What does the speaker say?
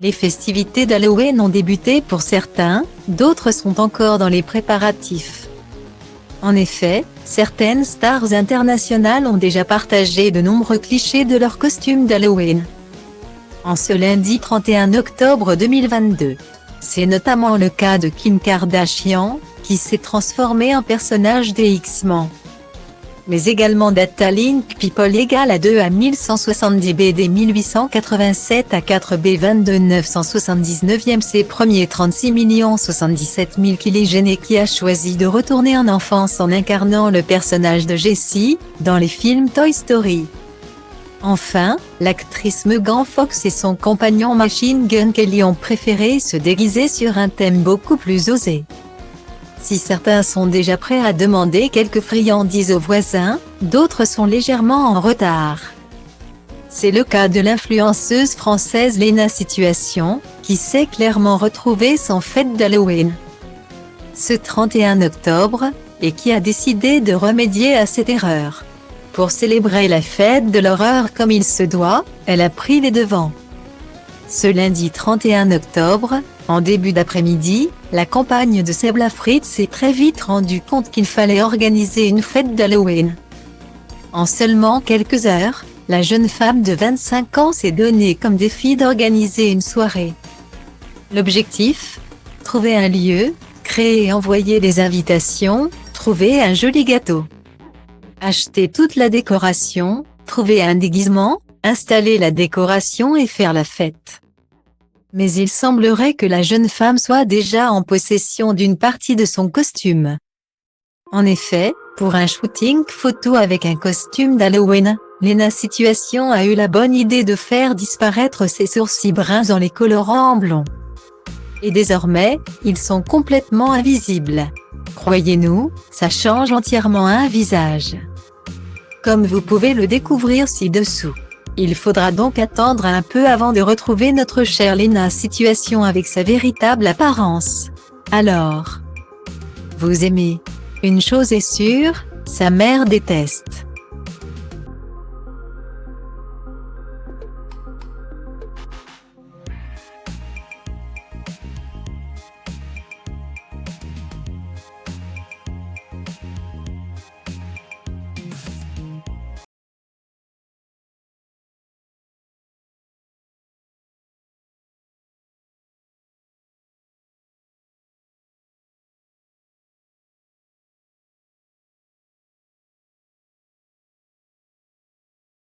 Les festivités d'Halloween ont débuté pour certains, d'autres sont encore dans les préparatifs. En effet, certaines stars internationales ont déjà partagé de nombreux clichés de leurs costumes d'Halloween. En ce lundi 31 octobre 2022, c'est notamment le cas de Kim Kardashian, qui s'est transformée en personnage des X-Men. Mais également Data Link People égale à 2 à 1170 BD 1887 à 4 B 22 979e ses premiers 36 077 000 Kylie qui a choisi de retourner en enfance en incarnant le personnage de Jessie, dans les films Toy Story. Enfin, l'actrice Megan Fox et son compagnon Machine Gun Kelly ont préféré se déguiser sur un thème beaucoup plus osé. Si certains sont déjà prêts à demander quelques friandises aux voisins, d'autres sont légèrement en retard. C'est le cas de l'influenceuse française Léna Situation, qui s'est clairement retrouvée sans fête d'Halloween ce 31 octobre, et qui a décidé de remédier à cette erreur. Pour célébrer la fête de l'horreur comme il se doit, elle a pris les devants. Ce lundi 31 octobre, en début d'après-midi, la compagne de Seb Lafrite s'est très vite rendu compte qu'il fallait organiser une fête d'Halloween. En seulement quelques heures, la jeune femme de 25 ans s'est donnée comme défi d'organiser une soirée. L'objectif ? Trouver un lieu, créer et envoyer des invitations, trouver un joli gâteau. Acheter toute la décoration, trouver un déguisement, installer la décoration et faire la fête. Mais il semblerait que la jeune femme soit déjà en possession d'une partie de son costume. En effet, pour un shooting photo avec un costume d'Halloween, Léna Situation a eu la bonne idée de faire disparaître ses sourcils bruns en les colorant en blond. Et désormais, ils sont complètement invisibles. Croyez-nous, ça change entièrement un visage. Comme vous pouvez le découvrir ci-dessous. Il faudra donc attendre un peu avant de retrouver notre chère Léna Situation avec sa véritable apparence. Alors, vous aimez? Une chose est sûre, sa mère déteste.